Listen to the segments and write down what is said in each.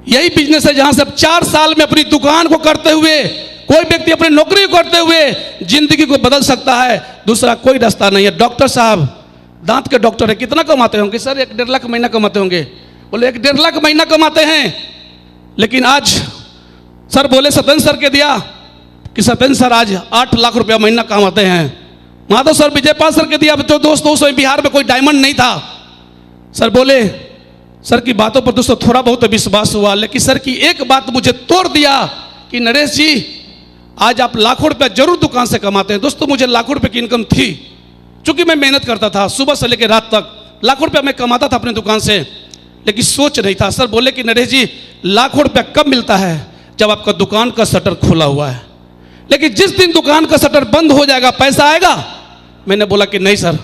यही बिजनेस है जहां से आप 4 साल में अपनी दुकान को करते हुए, कोई व्यक्ति अपनी नौकरी को करते हुए जिंदगी को बदल सकता है। दूसरा कोई रास्ता नहीं है। डॉक्टर साहब, दांत के डॉक्टर है, कितना कमाते होंगे सर? 1-1.5 लाख महीना कमाते होंगे। बोले 1-1.5 लाख महीना कमाते हैं, लेकिन आज सर बोले सत्येंद्र सर के दिया कि सत्येंद्र सर आज 8 लाख रुपया महीना कमाते हैं। माधव सर, विजयपाल सर के दिया तो दोस्तों उस बिहार में कोई डायमंड नहीं था। सर बोले, सर की बातों पर दोस्तों थोड़ा बहुत विश्वास हुआ, लेकिन सर की एक बात मुझे तोड़ दिया कि नरेश जी आज आप लाखों रुपया जरूर दुकान से कमाते हैं। दोस्तों मुझे लाखों रुपए की इनकम थी, चूंकि मैं मेहनत करता था, सुबह से लेकर रात तक लाखों रुपया मैं कमाता था अपनी दुकान से, लेकिन सोच नहीं था। सर बोले कि नरेश जी लाखों रुपया कब मिलता है? जब आपका दुकान का शटर खुला हुआ है, लेकिन जिस दिन दुकान का शटर बंद हो जाएगा पैसा आएगा। मैंने बोला कि नहीं सर।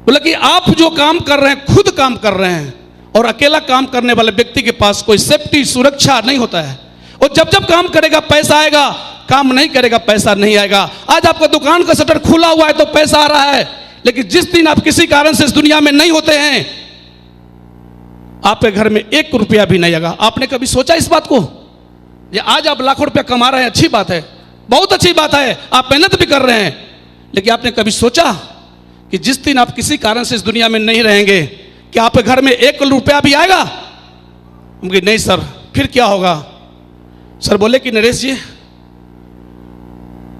बोला कि आप जो काम कर रहे हैं खुद काम कर रहे हैं, और अकेला काम करने वाले व्यक्ति के पास कोई सेफ्टी सुरक्षा नहीं होता है। और जब जब काम करेगा पैसा आएगा, काम नहीं करेगा पैसा नहीं आएगा। आज आपका दुकान का शटर खुला हुआ है तो पैसा आ रहा है, लेकिन जिस दिन आप किसी कारण से इस दुनिया में नहीं होते हैं, आपके घर में 1 रुपया भी नहीं आएगा। आपने कभी सोचा इस बात को? ये आज आप लाखों रुपया कमा रहे हैं, अच्छी बात है, बहुत अच्छी बात है, आप मेहनत भी कर रहे हैं, लेकिन आपने कभी सोचा कि जिस दिन आप किसी कारण से इस दुनिया में नहीं रहेंगे, क्या आपके घर में 1 रुपया भी आएगा? हम कहे नहीं सर, फिर क्या होगा? सर बोले कि नरेश जी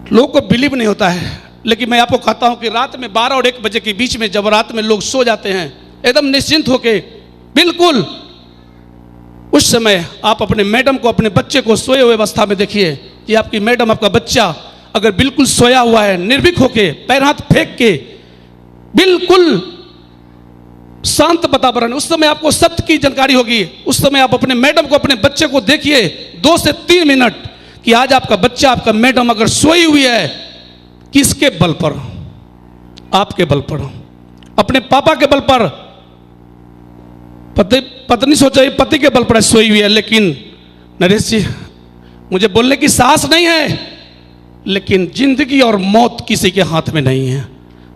लोगों को बिलीव नहीं होता है, लेकिन मैं आपको कहता हूं कि रात में 12 और 1 बजे के बीच में जब रात में लोग सो जाते हैं एकदम निश्चिंत होके, बिल्कुल उस समय आप अपने मैडम को, अपने बच्चे को सोए हुए अवस्था में देखिए। ये आपकी मैडम, आपका बच्चा अगर बिल्कुल सोया हुआ है, निर्भीक होके, पैर हाथ फेंक के, बिल्कुल शांत वातावरण, उस समय आपको सत्य की जानकारी होगी। उस समय आप अपने मैडम को, अपने बच्चे को देखिए 2 से 3 मिनट कि आज आपका बच्चा, आपका मैडम अगर सोई हुई है, किसके बल पर? आपके बल पर, अपने पापा के बल पर। पत्नी सोचा पति के बल पर सोई हुई है, लेकिन नरेश जी मुझे बोलने की साहस नहीं है, लेकिन जिंदगी और मौत किसी के हाथ में नहीं है।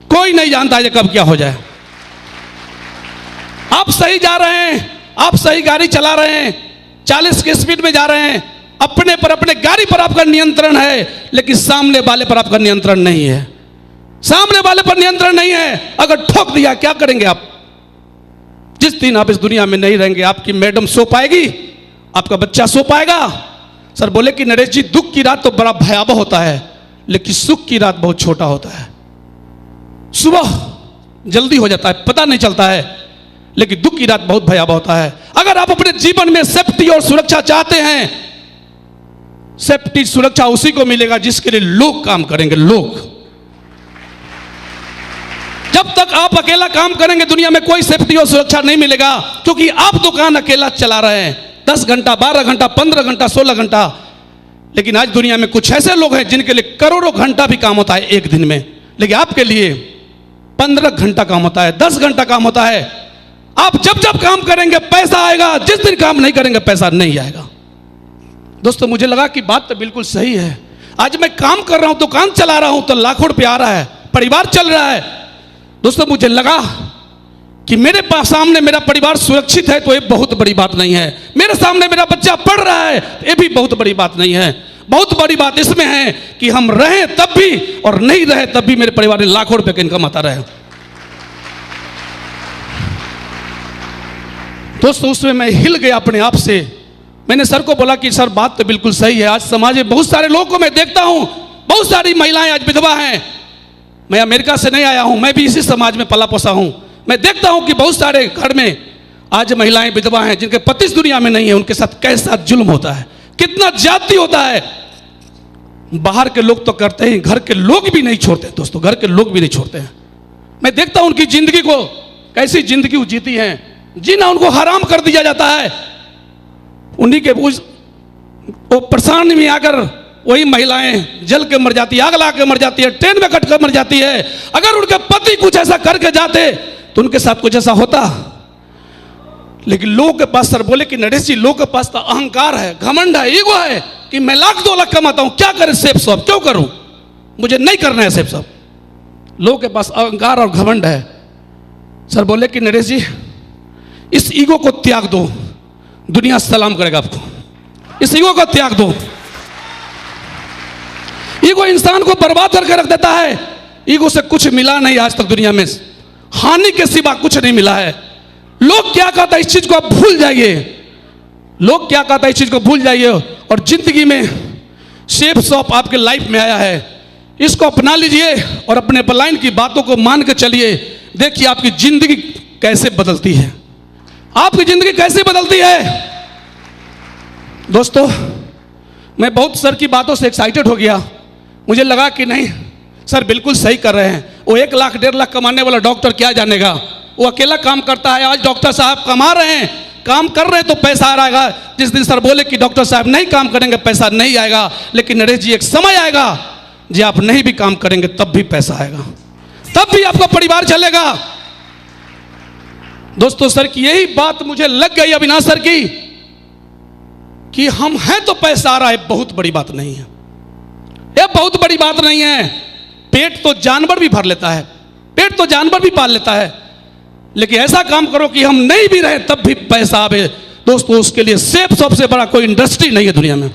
कोई नहीं जानता है कब क्या हो जाए। आप सही जा रहे हैं, आप सही गाड़ी चला रहे हैं, 40 की स्पीड में जा रहे हैं, अपने पर, अपने गाड़ी पर आपका नियंत्रण है, लेकिन सामने वाले पर आपका नियंत्रण नहीं है। सामने वाले पर नियंत्रण नहीं है, अगर ठोक दिया क्या करेंगे आप? जिस दिन आप इस दुनिया में नहीं रहेंगे, आपकी मैडम सो पाएगी, आपका बच्चा सो पाएगा। सर बोले कि नरेश जी दुख की रात तो बड़ा भयावह होता है, लेकिन सुख की रात बहुत छोटा होता है। सुबह जल्दी हो जाता है, पता नहीं चलता है, लेकिन दुख की रात बहुत भयावह होता है। अगर आप अपने जीवन में सेफ्टी और सुरक्षा चाहते हैं, सेफ्टी सुरक्षा उसी को मिलेगा जिसके लिए लोग काम करेंगे। लोग, जब तक आप अकेला काम करेंगे दुनिया में कोई सेफ्टी और सुरक्षा नहीं मिलेगा, क्योंकि आप दुकान अकेला चला रहे हैं 10 घंटा, 12 घंटा, 15 घंटा, 16 घंटा। लेकिन आज दुनिया में कुछ ऐसे लोग हैं जिनके लिए करोड़ों घंटा भी काम होता है एक दिन में, लेकिन आपके लिए 15 घंटा काम होता है, 10 घंटा काम होता है। आप जब जब काम करेंगे पैसा आएगा, जिस दिन काम नहीं करेंगे पैसा नहीं आएगा। दोस्तों मुझे लगा कि बात तो बिल्कुल सही है। आज मैं काम कर रहा हूं, दुकान चला रहा हूं, तो लाखों रुपया आ रहा है, परिवार चल रहा है। दोस्तों मुझे लगा कि मेरे पास सामने मेरा परिवार सुरक्षित है तो ये बहुत बड़ी बात नहीं है। मेरे सामने मेरा बच्चा पढ़ रहा है, ये भी बहुत बड़ी बात नहीं है। बहुत बड़ी बात इसमें है कि हम रहें तब भी और नहीं रहे तब भी मेरे परिवार में लाखों रुपए का इनकम आता रहे। दोस्तों उसमें मैं हिल गया अपने आप से। मैंने सर को बोला कि सर बात तो बिल्कुल सही है। आज समाज में बहुत सारे लोगों को मैं देखता हूं, बहुत सारी महिलाएं आज विधवा हैं। मैं अमेरिका से नहीं आया हूं, मैं भी इसी समाज में पला पोसा हूं। मैं देखता हूं कि बहुत सारे घर में आज महिलाएं विधवा हैं जिनके पति इस दुनिया में नहीं है। उनके साथ कैसा जुल्म होता है, कितना ज्यादती होता है। बाहर के लोग तो करते हैं, घर के लोग भी नहीं छोड़ते। दोस्तों घर के लोग भी नहीं छोड़ते हैं। मैं देखता हूं उनकी जिंदगी को, कैसी जिंदगी वो जीती हैं, जीना उनको हराम कर दिया जाता है। उन्हीं के वो परेशानी में आकर वही महिलाएं जल के मर जाती है, आग लगा के मर जाती है, ट्रेन में कट कर मर जाती है। अगर उनके पति कुछ ऐसा करके जाते तो उनके साथ कुछ ऐसा होता। लेकिन लोगों के पास, सर बोले कि नरेश जी लोगों के पास तो अहंकार है, घमंड है, ईगो है कि मैं 1-2 लाख कमाता हूं, क्या करें सेफ सब, क्यों करूं, मुझे नहीं करना है सेफ सब। लोगों के पास अहंकार और घमंड है। सर बोले कि नरेश जी इस ईगो को त्याग दो, दुनिया सलाम करेगा आपको। इस ईगो को त्याग दो। ईगो इंसान को बर्बाद करके रख देता है। ईगो से कुछ मिला नहीं आज तक दुनिया में, हानि के सिवा कुछ नहीं मिला है। लोग क्या कहता है इस चीज को आप भूल जाइए। लोग क्या कहता है इस चीज को भूल जाइए और जिंदगी में सेफ शॉप आपके लाइफ में आया है, इसको अपना लीजिए और अपने अपलाइन की बातों को मान के चलिए। देखिए आपकी जिंदगी कैसे बदलती है, आपकी जिंदगी कैसे बदलती है। दोस्तों, मैं बहुत सर की बातों से एक्साइटेड हो गया। मुझे लगा कि नहीं सर बिल्कुल सही कर रहे हैं। वो 1 लाख 1.5 लाख कमाने वाला डॉक्टर क्या जानेगा, वो अकेला काम करता है। आज डॉक्टर साहब कमा रहे हैं, काम कर रहे हैं तो पैसा आ रहेगा। जिस दिन सर बोले कि डॉक्टर साहब नहीं काम करेंगे पैसा नहीं आएगा, लेकिन नरेश जी एक समय आएगा जी आप नहीं भी काम करेंगे तब भी पैसा आएगा, तब भी आपका परिवार चलेगा। दोस्तों, सर की यही बात मुझे लग गई अविनाश सर की, कि हम हैं तो पैसा आ रहा है, बहुत बड़ी बात नहीं है। यह बहुत बड़ी बात नहीं है। पेट तो जानवर भी भर लेता है, पेट तो जानवर भी पाल लेता है, लेकिन ऐसा काम करो कि हम नहीं भी रहे तब भी पैसा आवे। दोस्तों, उसके लिए सेफ सबसे बड़ा कोई इंडस्ट्री नहीं है दुनिया में।